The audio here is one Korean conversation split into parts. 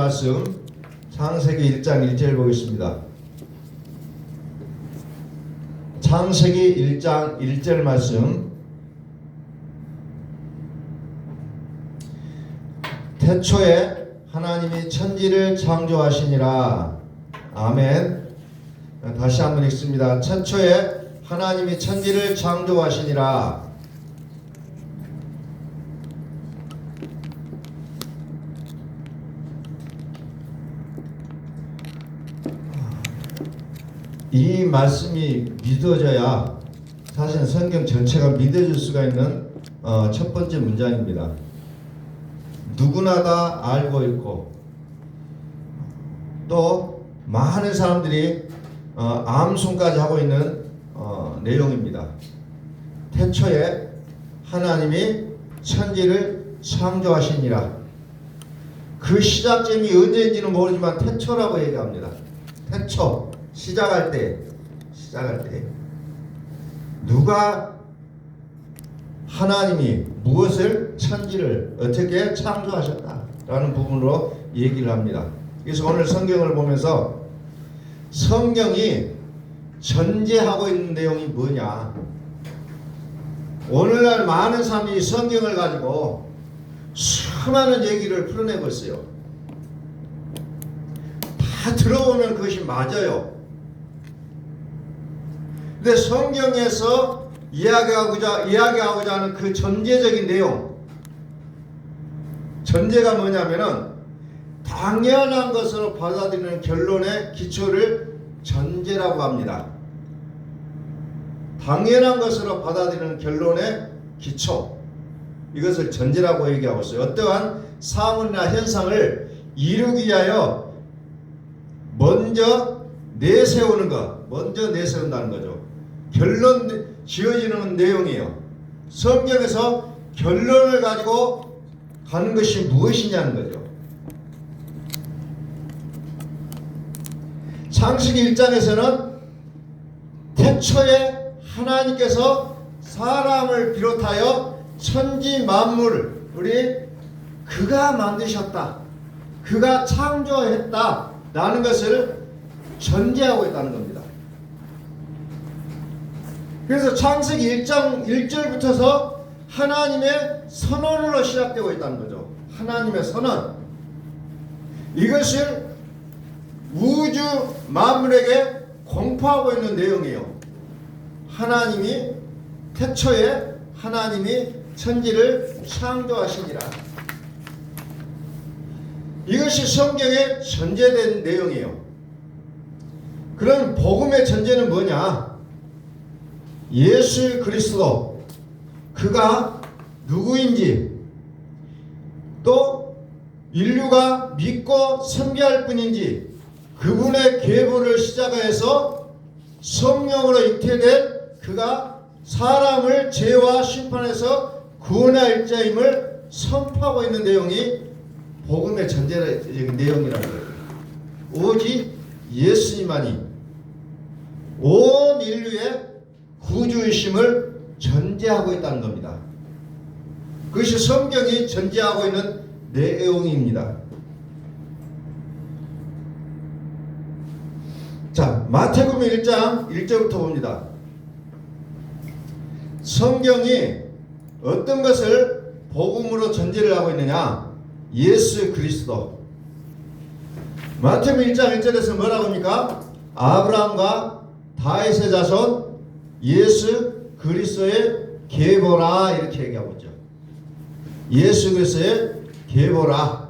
말씀 창세기 1장 1절 보겠습니다. 창세기 1장 1절 말씀. 태초에 하나님이 천지를 창조하시니라. 아멘. 다시 한번 읽습니다. 태초에 하나님이 천지를 창조하시니라. 이 말씀이 믿어져야 사실 성경 전체가 믿어질 수가 있는 첫 번째 문장입니다. 누구나 다 알고 있고 또 많은 사람들이 암송까지 하고 있는 내용입니다. 태초에 하나님이 천지를 창조하시니라. 그 시작점이 언제인지는 모르지만 태초라고 얘기합니다. 태초, 시작할 때 누가 하나님이 무엇을 천지를 어떻게 창조하셨다라는 부분으로 얘기를 합니다. 그래서 오늘 성경을 보면서 성경이 전제하고 있는 내용이 뭐냐. 오늘날 많은 사람들이 성경을 가지고 수많은 얘기를 풀어내고 있어요. 다 들어보면 그것이 맞아요. 근데 성경에서 이야기하고자 하는 그 전제적인 내용, 전제가 뭐냐면은 당연한 것으로 받아들이는 결론의 기초를 전제라고 합니다. 당연한 것으로 받아들이는 결론의 기초, 이것을 전제라고 얘기하고 있어요. 어떠한 사물이나 현상을 이루기 위하여 먼저 내세우는 것, 먼저 내세운다는 거죠. 결론 지어지는 내용이에요. 성경에서 결론을 가지고 가는 것이 무엇이냐는 거죠. 창세기 1장에서는 태초에 하나님께서 사람을 비롯하여 천지 만물을 그가 만드셨다, 그가 창조했다 라는 것을 전제하고 있다는 겁니다. 그래서 창세기 1장 1절부터서 하나님의 선언으로 시작되고 있다는 거죠. 하나님의 선언, 이것을 우주 만물에게 공포하고 있는 내용이에요. 하나님이 태초에 하나님이 천지를 창조하시니라. 이것이 성경에 전제된 내용이에요. 그럼 복음의 전제는 뭐냐? 예수 그리스도, 그가 누구인지, 또 인류가 믿고 섬겨할 뿐인지, 그분의 계보를 시작해서 성령으로 잉태된 그가 사람을 죄와 심판에서 구원할 자임을 선포하고 있는 내용이 복음의 전제적인 내용이라는 거예요. 오직 예수님만이 온 인류의 구주이심을 전제하고 있다는 겁니다. 그것이 성경이 전제하고 있는 내용입니다. 자, 마태복음 1장 1절부터 봅니다. 성경이 어떤 것을 복음으로 전제를 하고 있느냐? 예수 그리스도. 마태복음 1장 1절에서 뭐라고 합니까? 아브라함과 다윗의 자손 예수 그리스도의 계보라, 이렇게 얘기하고 있죠. 예수 그리스도의 계보라.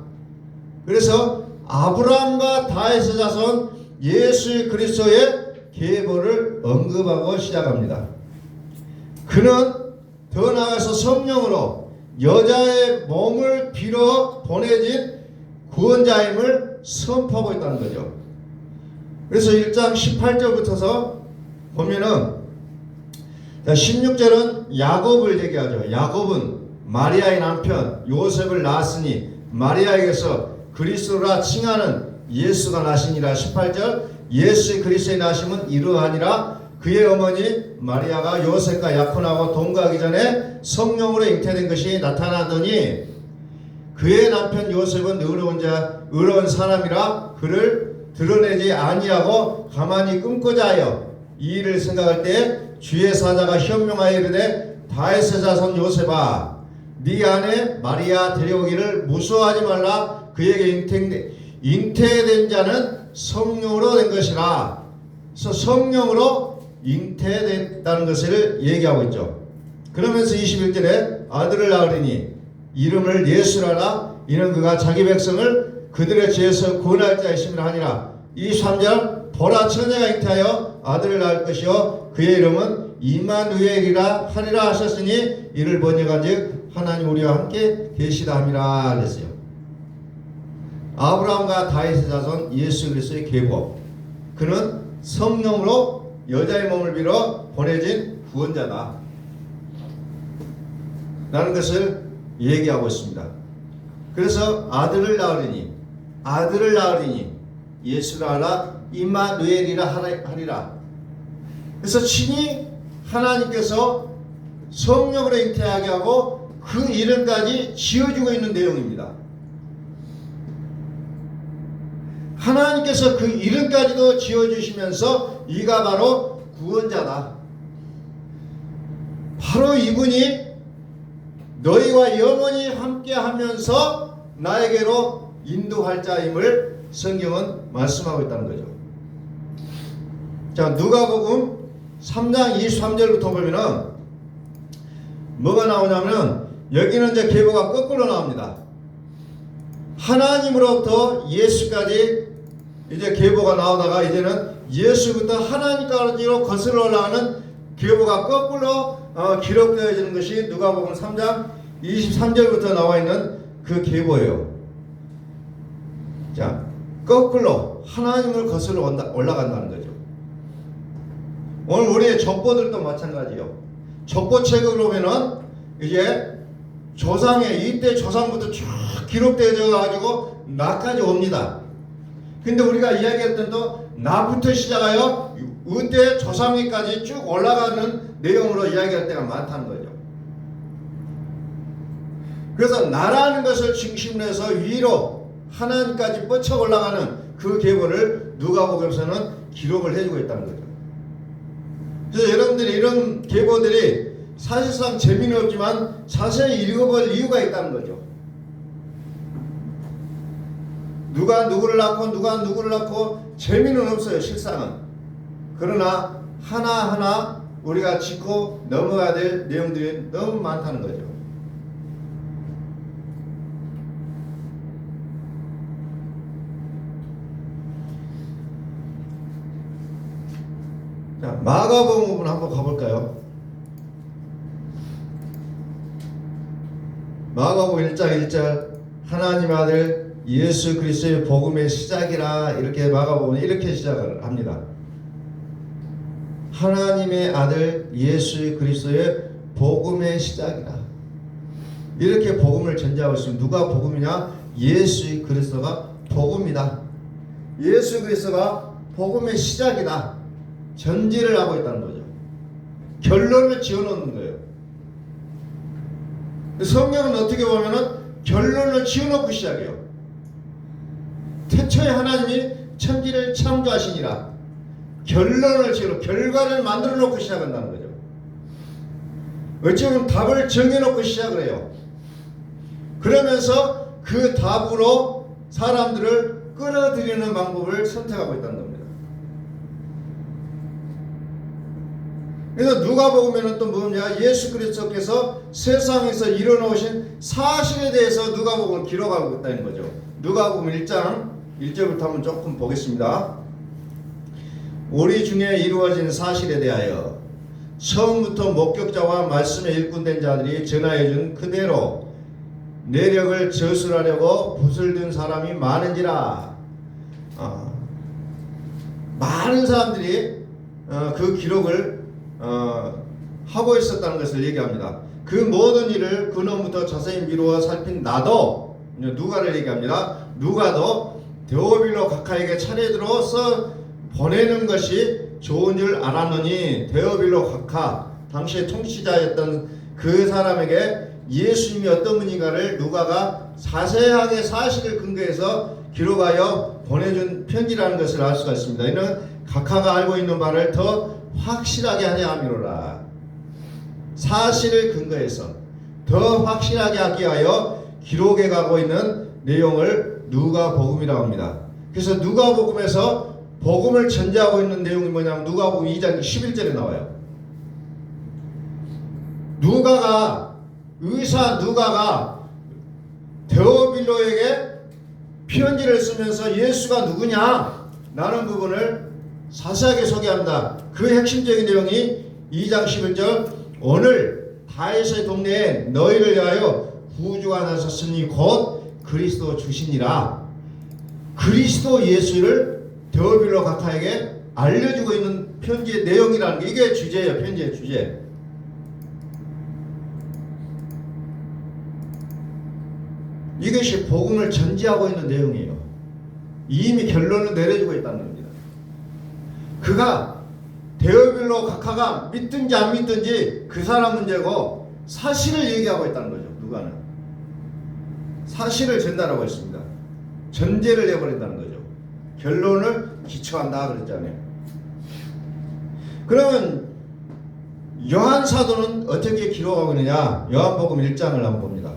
그래서 아브라함과 다윗의 자손 예수 그리스도의 계보를 언급하고 시작합니다. 그는 더 나아가서 성령으로 여자의 몸을 빌어 보내진 구원자임을 선포하고 있다는 거죠. 그래서 1장 18절부터서 보면은 16절은 야곱을 얘기하죠. 야곱은 마리아의 남편 요셉을 낳았으니 마리아에게서 그리스도라 칭하는 예수가 나시니라. 18절, 예수 그리스도의 나심은 이러하니라. 그의 어머니 마리아가 요셉과 약혼하고 동거하기 전에 성령으로 잉태된 것이 나타나더니 그의 남편 요셉은 의로운 사람이라 그를 드러내지 아니하고 가만히 끊고자 하여 이 일을 생각할 때 주의 사자가 현명하여 이르되 다윗의 자손 요셉아 네 아내 마리아 데려오기를 무서워하지 말라. 그에게 잉태된 자는 성령으로 된 것이라. 그래서 성령으로 잉태됐다는 것을 얘기하고 있죠. 그러면서 21절에 아들을 낳으리니 이름을 예수라라. 이는 그가 자기 백성을 그들의 죄에서 구원할 자이심이라 하니라. 23절 보라 처녀가 잉태하여 아들을 낳을 것이요 그의 이름은 이마누엘이라 하리라 하셨으니 이를 번역한즉 하나님 우리와 함께 계시다 함이라 그랬어요. 아브라함과 다윗의 자손 예수 그리스도의 계보, 그는 성령으로 여자의 몸을 빌어 보내진 구원자다 라는 것을 얘기하고 있습니다. 그래서 아들을 낳으리니 예수라 하라 이마누엘이라 하리라. 그래서 친히 하나님께서 성령으로 잉태하게 하고 그 이름까지 지어주고 있는 내용입니다. 하나님께서 그 이름까지도 지어주시면서 이가 바로 구원자다. 바로 이분이 너희와 영원히 함께하면서 나에게로 인도할 자임을 성경은 말씀하고 있다는 거죠. 자, 누가복음 3장 23절부터 보면은 뭐가 나오냐면 여기는 이제 계보가 거꾸로 나옵니다. 하나님으로부터 예수까지 이제 계보가 나오다가 이제는 예수부터 하나님까지로 거슬러 올라가는 계보가 거꾸로 기록되어지는 것이 누가복음 3장 23절부터 나와 있는 그 계보예요. 자, 거꾸로 하나님을 거슬러 올라간다는 거죠. 오늘 우리의 족보들도 마찬가지요. 족보책을 보면은 이제 조상의 이때 조상부터 쭉 기록되어져 가지고 나까지 옵니다. 근데 우리가 이야기할 때도 나부터 시작하여 이때 조상위까지 쭉 올라가는 내용으로 이야기할 때가 많다는 거죠. 그래서 나라는 것을 중심으로 해서 위로 하나님까지 뻗쳐 올라가는 그 계보를 누가복음에서는 기록을 해주고 있다는 거죠. 그래서 여러분들이 이런 계보들이 사실상 재미는 없지만 자세히 읽어볼 이유가 있다는 거죠. 누가 누구를 낳고 재미는 없어요, 실상은. 그러나 하나하나 우리가 짚고 넘어가야 될 내용들이 너무 많다는 거죠. 자, 마가복음 한번 가볼까요? 마가복음 1장 1절 하나님 아들 예수 그리스도의 복음의 시작이라 이렇게 마가복음은 이렇게 시작을 합니다. 하나님의 아들 예수 그리스도의 복음의 시작이라. 이렇게 복음을 전제하고 있습니다. 누가 복음이냐? 예수 그리스도가 복음이다. 예수 그리스도가 복음의 시작이다. 전제를 하고 있다는 거죠. 결론을 지어놓는 거예요. 성경은 어떻게 보면은 결론을 지어놓고 시작해요. 태초에 하나님이 천지를 창조하시니라. 결론을 지어놓고 결과를 만들어 놓고 시작한다는 거죠. 어찌 보면 답을 정해놓고 시작을 해요. 그러면서 그 답으로 사람들을 끌어들이는 방법을 선택하고 있다는 겁니다. 그래서 누가복음에는 또 뭐냐? 예수 그리스도께서 세상에서 이뤄놓으신 사실에 대해서 누가복음을 기록하고 있다는 거죠. 누가복음 1장 1절부터 한번 조금 보겠습니다. 우리 중에 이루어진 사실에 대하여 처음부터 목격자와 말씀에 일꾼된 자들이 전하여준 그대로 내력을 저술하려고 붓을 든 사람이 많은지라. 많은 사람들이 그 기록을 하고 있었다는 것을 얘기합니다. 그 모든 일을 근원부터 자세히 미루어 살핀 나도, 누가를 얘기합니다. 누가도 데오빌로 각하에게 차례대로서 보내는 것이 좋은 줄 알았느니 데오빌로 각하, 당시의 통치자였던 그 사람에게 예수님이 어떤 분인가를 누가가 자세하게 사실을 근거해서 기록하여 보내준 편지라는 것을 알 수가 있습니다. 이는 각하가 알고 있는 바를 더 확실하게 하려 함이로라. 사실을 근거해서 더 확실하게 하기 위하여 기록해 가고 있는 내용을 누가복음이라고 합니다. 그래서 누가복음에서 복음을 전제하고 있는 내용이 뭐냐면 누가복음 2장 11절에 나와요. 의사 누가가 데오빌로에게 편지를 쓰면서 예수가 누구냐 라는 부분을 자세하게 소개합니다. 그 핵심적인 내용이 2장 11절 오늘 다윗의 동네에 너희를 위하여 구주가 나섰으니 곧 그리스도 주시니라. 그리스도 예수를 데오빌로 각하에게 알려주고 있는 편지의 내용이라는 게 이게 주제예요. 편지의 주제. 이것이 복음을 전제하고 있는 내용이에요. 이미 결론을 내려주고 있다는 겁니다. 그가 데오빌로 각하가 믿든지 안 믿든지 그 사람 문제고 사실을 얘기하고 있다는 거죠. 누가는 사실을 전달하고 있습니다. 전제를 내버린다는 거죠. 결론을 기초한다 그랬잖아요. 그러면 요한 사도는 어떻게 기록하고 있느냐? 요한복음 1장을 한번 봅니다.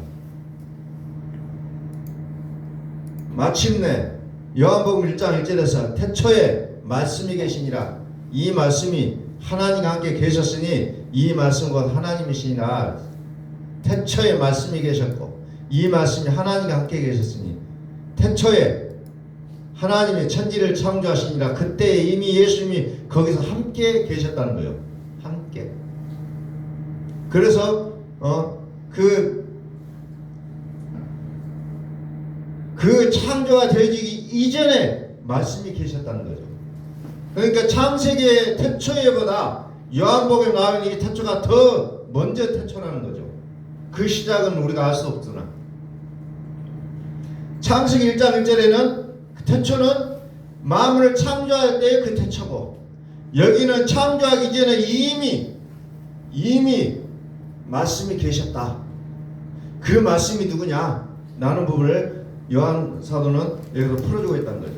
마침내 요한복음 1장 1절에서 태초에 말씀이 계시니라. 이 말씀이 하나님과 함께 계셨으니 이 말씀 곧 하나님이시니라. 태초에 말씀이 계셨고 이 말씀이 하나님과 함께 계셨으니 태초에 하나님이 천지를 창조하시니라. 그때 이미 예수님이 거기서 함께 계셨다는 거예요. 함께. 그래서 그 창조가 되기 이전에 말씀이 계셨다는 거죠. 그러니까 창세기의 태초에보다 요한복음에 나오는 이 태초가 더 먼저 태초라는 거죠. 그 시작은 우리가 알 수 없으나 창세기 1장 1절에는 그 태초는 만물을 창조할 때의 그 태초고 여기는 창조하기 전에 이미 말씀이 계셨다. 그 말씀이 누구냐? 라는 부분을 요한 사도는 여기서 풀어주고 있다는 거죠.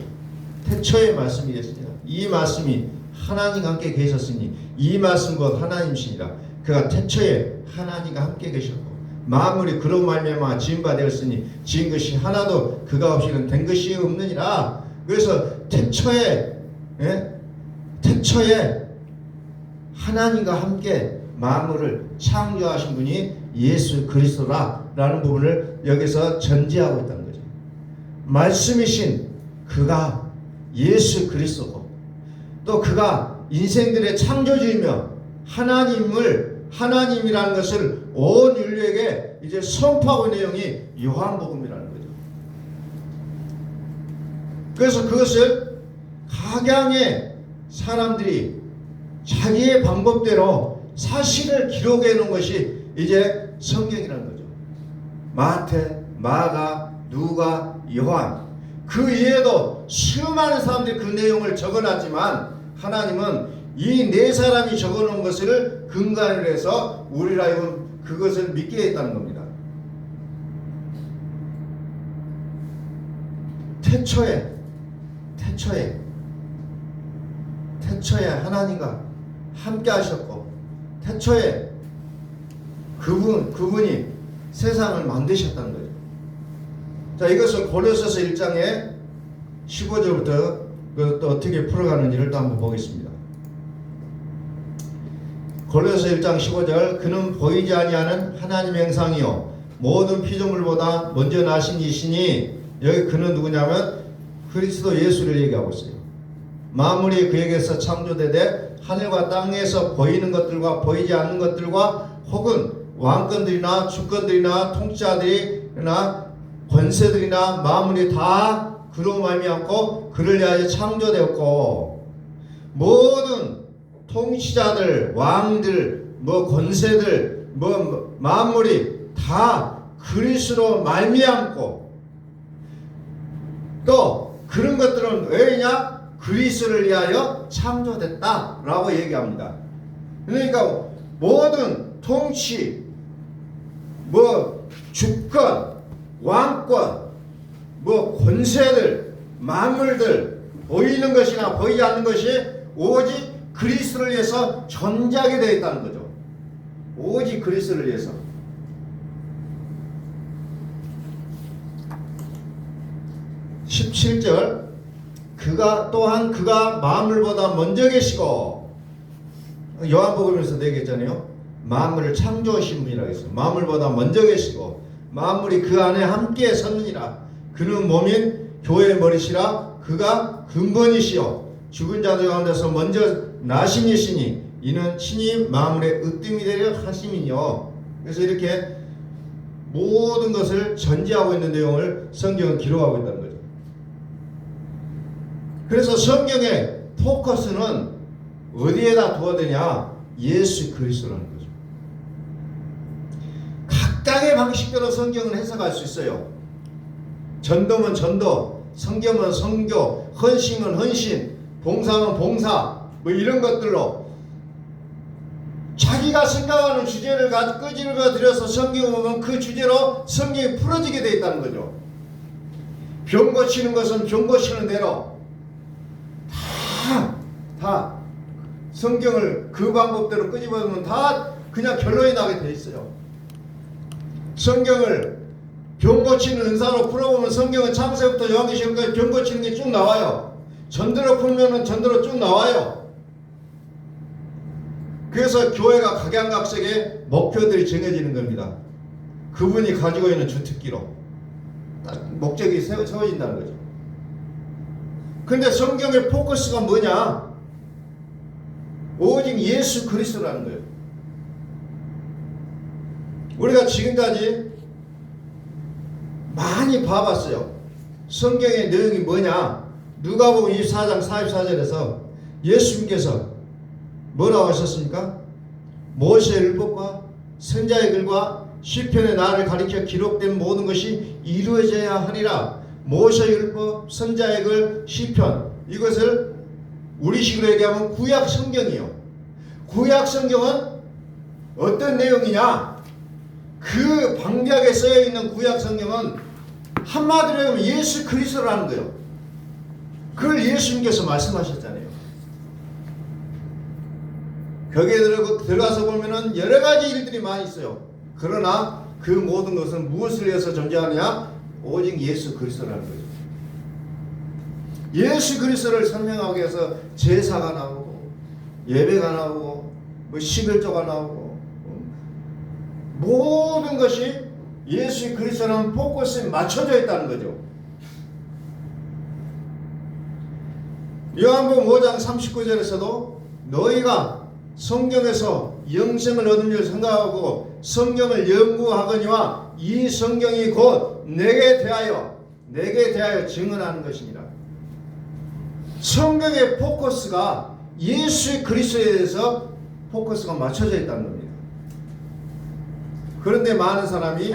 태초에 말씀이 계시니라. 이 말씀이 하나님과 함께 계셨으니 이 말씀 곧 하나님이시니라. 그가 태초에 하나님과 함께 계셨고 만물이 그로 말미암아 지은 바 되었으니 지은 것이 하나도 그가 없이는 된 것이 없느니라. 그래서 태초에 하나님과 함께 만물을 창조하신 분이 예수 그리스도라라는 부분을 여기서 전제하고 있다는 거죠. 말씀이신 그가 예수 그리스도고 또 그가 인생들의 창조주이며 하나님이라는 것을 온 인류에게 이제 선포하고 있는 내용이 요한복음이라는 거죠. 그래서 그것을 각양의 사람들이 자기의 방법대로 사실을 기록해 놓은 것이 이제 성경이라는 거죠. 마태, 마가, 누가, 요한 그 이외에도 수많은 사람들이 그 내용을 적어놨지만 하나님은 이 네 사람이 적어놓은 것을 근간으로 해서 우리라 하여금 그것을 믿게 했다는 겁니다. 태초에 하나님과 함께 하셨고 태초에 그분이 세상을 만드셨다는 거죠. 자, 이것을 고린도서 1장에 15절부터 또 어떻게 풀어가는지를 또 한번 보겠습니다. 고린도서 1장 15절 그는 보이지 아니하는 하나님의 형상이요 모든 피조물보다 먼저 나신 이시니 여기 그는 누구냐면 그리스도 예수를 얘기하고 있어요. 만물이 그에게서 창조되되 하늘과 땅에서 보이는 것들과 보이지 않는 것들과 혹은 왕권들이나 주권들이나 통치자들이나 권세들이나 만물이 다 그로 말미암고 그를 위하여 창조되었고 모든 통치자들, 왕들, 권세들, 만물이 다 그리스도로 말미암고 또 그런 것들은 왜냐? 그리스도를 위하여 창조됐다라고 얘기합니다. 그러니까 모든 통치, 뭐 주권, 왕권, 뭐 권세들, 만물들 보이는 것이나 보이지 않는 것이 오직 그리스도를 위해서 존재하게 되어 있다는 거죠. 오직 그리스도를 위해서. 17절 그가 만물보다 먼저 계시고, 요한복음에서 얘기했잖아요. 만물을 창조하신 분이라고 했어요. 만물보다 먼저 계시고 만물이 그 안에 함께 섰느니라. 그는 몸인 교회의 머리시라. 그가 근본이시요 죽은 자들 가운데서 먼저 나신이시니 이는 친히 만물의 으뜸이 되려 하심이요. 그래서 이렇게 모든 것을 전제하고 있는 내용을 성경은 기록하고 있다는 거죠. 그래서 성경의 포커스는 어디에다 두어야 되냐? 예수 그리스도라는 거죠. 각각의 방식대로 성경은 해석할 수 있어요. 전도면 전도, 성경은 성교, 헌신은 헌신, 봉사는 봉사, 뭐 이런 것들로 자기가 생각하는 주제를 가지고 끄집어 들여서 성경을 보면 그 주제로 성경이 풀어지게 되어 있다는 거죠. 병 고치는 것은 병 고치는 대로 다 성경을 그 방법대로 끄집어보면 다 그냥 결론이 나게 돼 있어요. 성경을 병 고치는 은사로 풀어보면 성경은 창세부터 요한계시록까지 병 고치는 게 쭉 나와요. 전도로 풀면은 전도로 쭉 나와요. 그래서 교회가 각양각색의 목표들이 정해지는 겁니다. 그분이 가지고 있는 주특기로 딱 목적이 세워진다는 거죠. 근데 성경의 포커스가 뭐냐? 오직 예수 그리스도라는 거예요. 우리가 지금까지 많이 봐봤어요. 성경의 내용이 뭐냐? 누가복음 24장 44절에서 예수님께서 뭐라고 하셨습니까? 모세의 율법과 선지자의 글과 시편의 나를 가리켜 기록된 모든 것이 이루어져야 하리라. 모세의 율법, 선지자의 글, 시편, 이것을 우리식으로 얘기하면 구약 성경이요. 구약 성경은 어떤 내용이냐? 그 방벽에 쓰여 있는 구약 성경은 한마디로 하면 예수 그리스도라는 거예요. 그걸 예수님께서 말씀하셨잖아요. 거기에 들어가서 보면은 여러 가지 일들이 많이 있어요. 그러나 그 모든 것은 무엇을 위해서 존재하느냐? 오직 예수 그리스도라는 거죠. 예수 그리스도를 설명하기 위해서 제사가 나오고 예배가 나오고 뭐 11조가 나오고 모든 것이 예수 그리스도라는 포커스에 맞춰져 있다는 거죠. 요한복음 5장 39절에서도 너희가 성경에서 영생을 얻은 줄 생각하고 성경을 연구하거니와 이 성경이 곧 내게 대하여 증언하는 것이니라. 성경의 포커스가 예수 그리스도에 대해서 포커스가 맞춰져 있다는 겁니다. 그런데 많은 사람이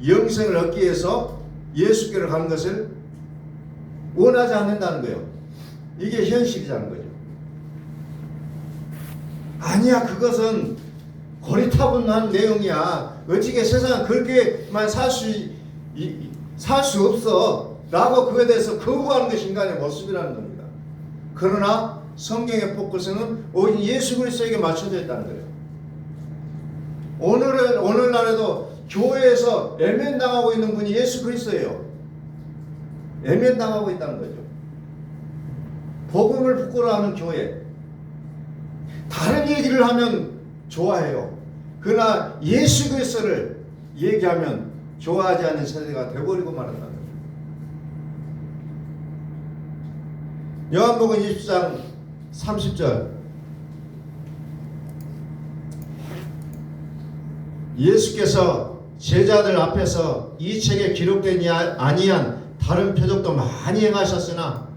영생을 얻기 위해서 예수께로 가는 것을 원하지 않는다는 거예요. 이게 현실이라는 거죠. 아니야, 그것은 고리타분한 내용이야. 어찌게 세상은 그렇게만 살 수 없어 라고 그에 대해서 거부하는 것이 인간의 모습이라는 겁니다. 그러나 성경의 포커스는 오직 예수 그리스도에게 맞춰져 있다는 거예요. 오늘날에도 교회에서 애면당하고 있는 분이 예수 그리스도예요. 애면당하고 있다는 거죠. 복음을 부끄러워하는 교회. 다른 얘기를 하면 좋아해요. 그러나 예수 그리스도를 얘기하면 좋아하지 않는 세대가 되어버리고 말한다는 거죠. 요한복음 20장 30절 예수께서 제자들 앞에서 이 책에 기록되지 아니한 다른 표적도 많이 행하셨으나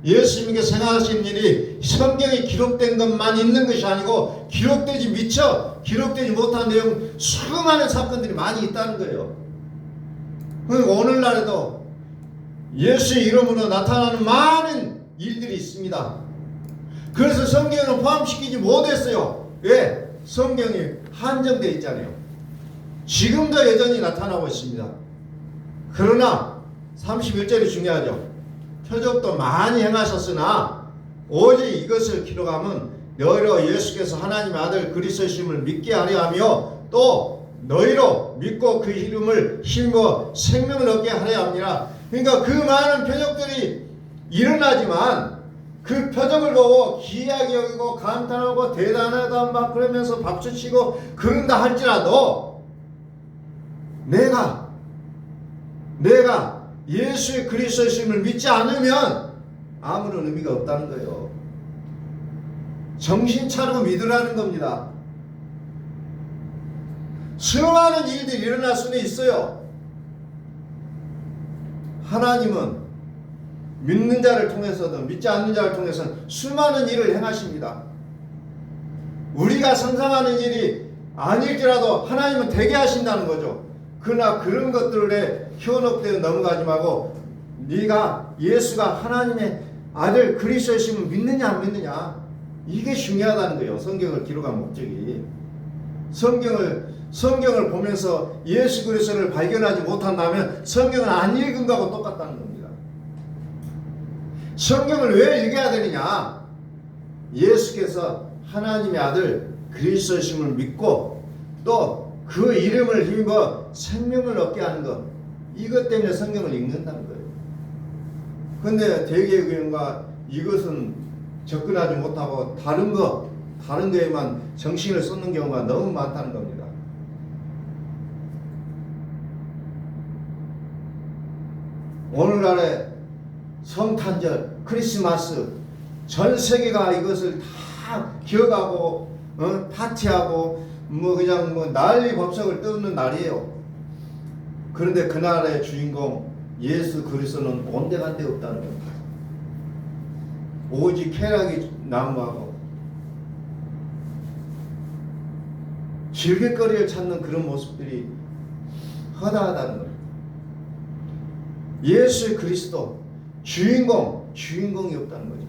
예수님께 생각하신 일이 성경에 기록된 것만 있는 것이 아니고 기록되지 못한 내용 수많은 사건들이 많이 있다는 거예요. 오늘날에도 예수의 이름으로 나타나는 많은 일들이 있습니다. 그래서 성경을 포함시키지 못했어요. 왜? 성경이 한정되어 있잖아요. 지금도 여전히 나타나고 있습니다. 그러나 31절이 중요하죠. 표적도 많이 행하셨으나 오직 이것을 기록함은 너희로 예수께서 하나님의 아들 그리스도이심을 믿게 하려 하며 또 너희로 믿고 그 이름을 힘입어 생명을 얻게 하려 합니다. 그러니까 그 많은 표적들이 일어나지만 그 표적을 보고 기이하게 여기고 감탄하고 대단하다 막 그러면서 박수치고 그런다 할지라도 내가 예수의 그리스도이심을 믿지 않으면 아무런 의미가 없다는 거예요. 정신 차리고 믿으라는 겁니다. 수많은 일들이 일어날 수는 있어요. 하나님은 믿는 자를 통해서든 믿지 않는 자를 통해서는 수많은 일을 행하십니다. 우리가 상상하는 일이 아닐지라도 하나님은 되게 하신다는 거죠. 그러나 그런 것들에 현혹되어 넘어가지 말고 네가 예수가 하나님의 아들 그리스도이심을 믿느냐 안 믿느냐, 이게 중요하다는 거예요. 성경을 기록한 목적이. 성경을 보면서 예수 그리스도를 발견하지 못한다면 성경을 안 읽은 거하고 똑같다는 겁니다. 성경을 왜 읽어야 되느냐? 예수께서 하나님의 아들 그리스도이심을 믿고 또 그 이름을 힘입어 생명을 얻게 하는 것, 이것 때문에 성경을 읽는다는 거예요. 그런데 대개교회가 이것은 접근하지 못하고 다른 거에만 정신을 쏟는 경우가 너무 많다는 겁니다. 오늘날의 성탄절, 크리스마스, 전 세계가 이것을 다 기억하고 파티하고 그냥 난리 법석을 떠는 날이에요. 그런데 그날의 주인공 예수 그리스도는 온데간데 없다는 겁니다. 오직 쾌락이 난무하고 즐길거리를 찾는 그런 모습들이 허다하다는 겁니다. 예수 그리스도 주인공이 없다는 거죠.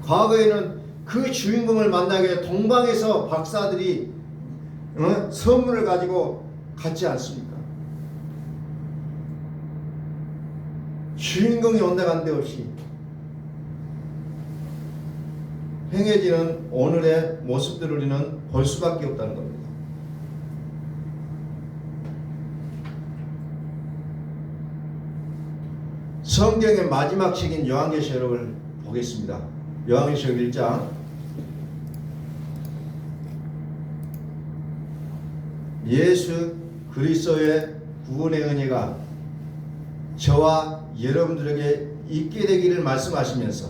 과거에는 그 주인공을 만나게 동방에서 박사들이 선물을 가지고 갔지 않습니까? 주인공이 온데간데 없이 행해지는 오늘의 모습들을 우리는 볼 수밖에 없다는 겁니다. 성경의 마지막 책인 요한계시록을 보겠습니다. 요한계시록 1장. 예수 그리스도의 구원의 은혜가 저와 여러분들에게 있게 되기를 말씀하시면서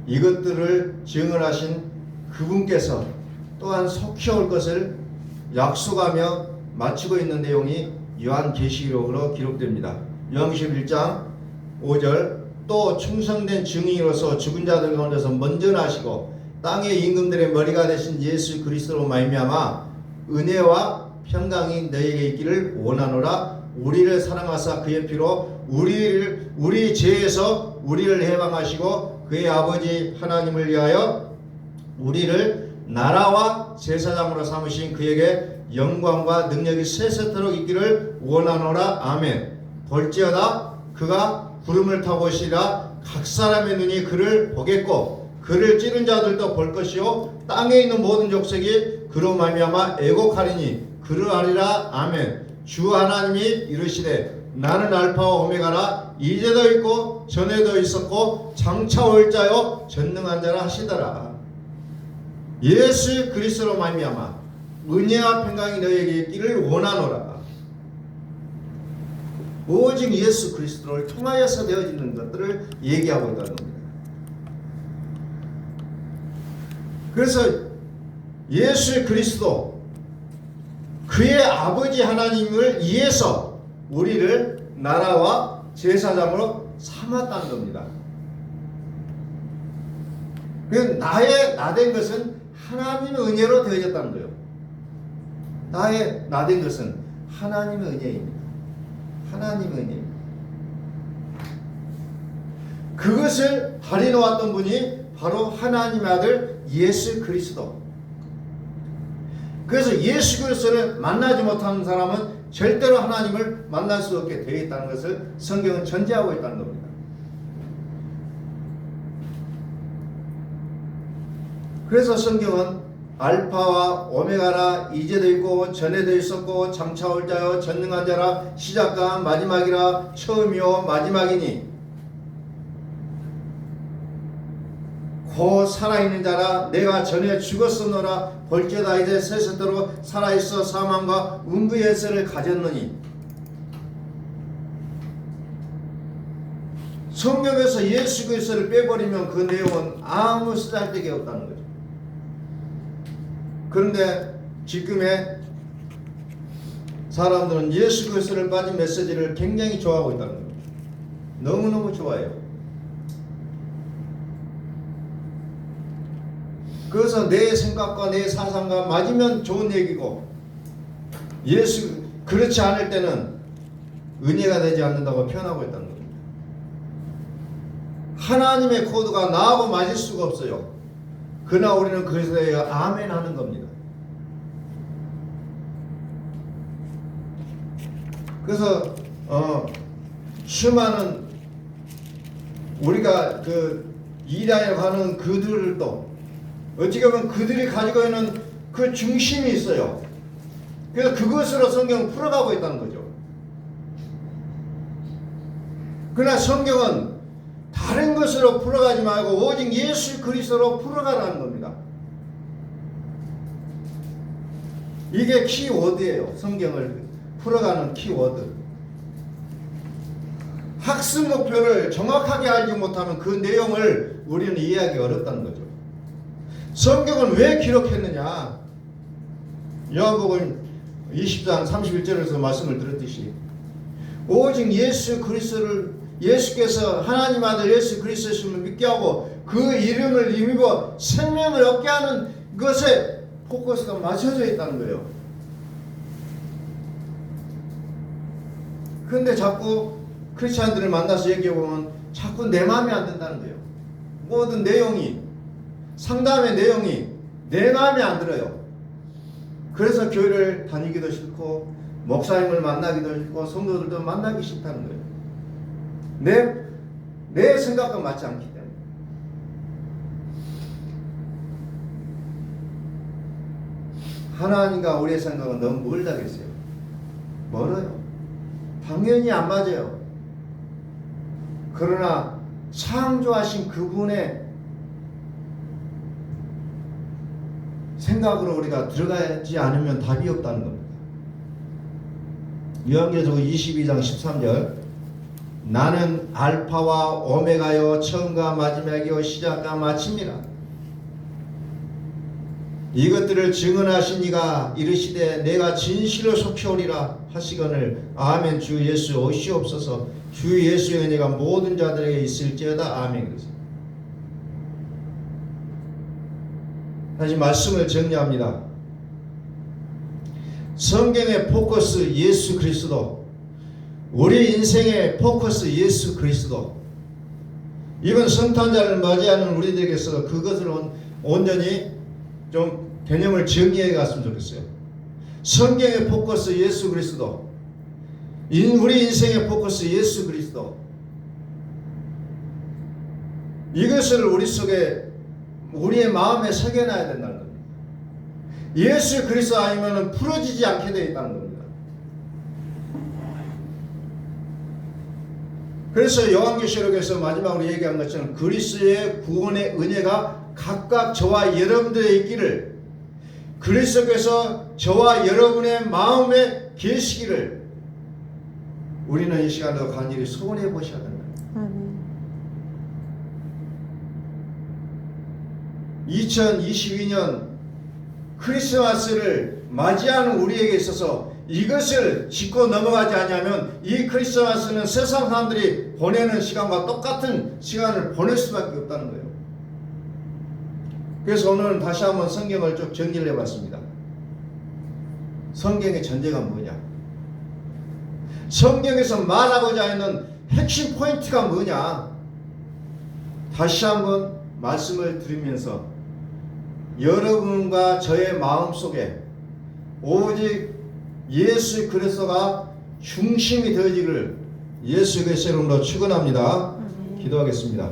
이것들을 증언하신 그분께서 또한 속히 올 것을 약속하며 마치고 있는 내용이 요한계시록으로 기록됩니다. 요한계시록 1장 5절. 또 충성된 증인으로서 죽은 자들 가운데서 먼저 나시고 땅의 임금들의 머리가 되신 예수 그리스도로 말미암아 은혜와 평강이 너희에게 있기를 원하노라. 우리를 사랑하사 그의 피로 우리 죄에서 우리를 해방하시고 그의 아버지 하나님을 위하여 우리를 나라와 제사장으로 삼으신 그에게 영광과 능력이 세세토록 있기를 원하노라. 아멘. 볼지어다 그가 구름을 타고 오시리라. 각 사람의 눈이 그를 보겠고 그를 찌른 자들도 볼 것이요 땅에 있는 모든 족속이 그로 말미암아 애곡하리니 그러하리라. 아멘. 주 하나님이 이르시되 나는 알파와 오메가라. 이제도 있고 전에도 있었고 장차 올 자요 전능한 자라 하시더라. 예수 그리스도로 말미암아 은혜와 평강이 너희에게 있기를 원하노라. 오직 예수 그리스도를 통하여서 되어지는 것들을 얘기하고 있다는 겁니다. 그래서 예수 그리스도 그의 아버지 하나님을 위해서 우리를 나라와 제사장으로 삼았다는 겁니다. 그래서 나된 것은 하나님의 은혜로 되어졌다는 거예요. 나된 것은 하나님의 은혜입니다. 하나님의 은혜. 그것을 발휘해놓았던 분이 바로 하나님의 아들 예수 그리스도. 그래서 예수 그리스도를 만나지 못하는 사람은 절대로 하나님을 만날 수 없게 되어 있다는 것을 성경은 전제하고 있다는 겁니다. 그래서 성경은 알파와 오메가라, 이제도 있고 전에도 있었고 장차 올 자요 전능한 자라, 시작과 마지막이라, 처음이요 마지막이니 곧 살아있는 자라, 내가 전에 죽었었노라, 볼지어다 이제 세세토록 살아있어 사망과 음부의 열쇠를 가졌느니. 성경에서 예수 그리스도를 빼버리면 그 내용은 아무 쓰잘데기 없다는 거죠. 그런데 지금의 사람들은 예수 그리스도를 빠진 메시지를 굉장히 좋아하고 있다는 겁니다. 너무너무 좋아해요. 그래서 내 생각과 내 사상과 맞으면 좋은 얘기고, 예수 그렇지 않을 때는 은혜가 되지 않는다고 표현하고 있다는 겁니다. 하나님의 코드가 나하고 맞을 수가 없어요. 그러나 우리는 그것에 대해 아멘 하는 겁니다. 그래서 수많은 우리가 그 이단에 가는 그들도 어찌 보면 그들이 가지고 있는 그 중심이 있어요. 그래서 그것으로 성경을 풀어가고 있다는 거죠. 그러나 성경은 다른 것으로 풀어가지 말고 오직 예수 그리스도로 풀어가라는 겁니다. 이게 키워드예요. 성경을 풀어가는 키워드. 학습 목표를 정확하게 알지 못하면 그 내용을 우리는 이해하기 어렵다는 거죠. 성경은 왜 기록했느냐? 요한복음 20장 31절에서 말씀을 드렸듯이 오직 예수 그리스도를, 예수께서 하나님 아들 예수 그리스도심을 믿게 하고 그 이름을 힘입어 생명을 얻게 하는 것에 포커스가 맞춰져 있다는 거예요. 그런데 자꾸 크리스찬들을 만나서 얘기해보면 자꾸 내 마음에 안 든다는 거예요. 모든 내용이, 상담의 내용이 내 마음에 안 들어요. 그래서 교회를 다니기도 싫고 목사님을 만나기도 싫고 성도들도 만나기 싫다는 거예요. 내 생각과 맞지 않기 때문에. 하나님과 우리의 생각은 너무 멀다겠어요. 멀어요. 당연히 안 맞아요. 그러나 창조하신 그분의 생각으로 우리가 들어가지 않으면 답이 없다는 겁니다. 요한계시록 22장 13절 나는 알파와 오메가요 처음과 마지막이요 시작과 마침이라. 이것들을 증언하신 이가 이르시되 내가 진실로 속히오리라 하시거늘 아멘. 주 예수 오시옵소서. 주 예수의 은혜가 모든 자들에게 있을지어다. 아멘. 다시 말씀을 정리합니다. 성경의 포커스 예수 그리스도, 우리 인생의 포커스 예수 그리스도. 이번 성탄절을 맞이하는 우리들에게서 그것을 온전히 좀 개념을 정리해 갔으면 좋겠어요. 성경의 포커스 예수 그리스도, 우리 인생의 포커스 예수 그리스도. 이것을 우리 속에, 우리의 마음에 새겨놔야 된다는 겁니다. 예수 그리스도 아니면 풀어지지 않게 되어 있다는 겁니다. 그래서 요한계시록에서 마지막으로 얘기한 것처럼 그리스도의 구원의 은혜가 각각 저와 여러분들에 있기를, 그리스도께서 저와 여러분의 마음에 계시기를 우리는 이 시간도 간절히 소원해 보셔야 된다. 2022년 크리스마스를 맞이하는 우리에게 있어서 이것을 짚고 넘어가지 않으면 이 크리스마스는 세상 사람들이 보내는 시간과 똑같은 시간을 보낼 수밖에 없다는 거예요. 그래서 오늘은 다시 한번 성경을 좀 정리를 해봤습니다. 성경의 전제가 뭐냐? 성경에서 말하고자 하는 핵심 포인트가 뭐냐? 다시 한번 말씀을 드리면서 여러분과 저의 마음속에 오직 예수 그리스도가 중심이 되어지기를 예수 그리스도 이름으로 축원합니다. 기도하겠습니다.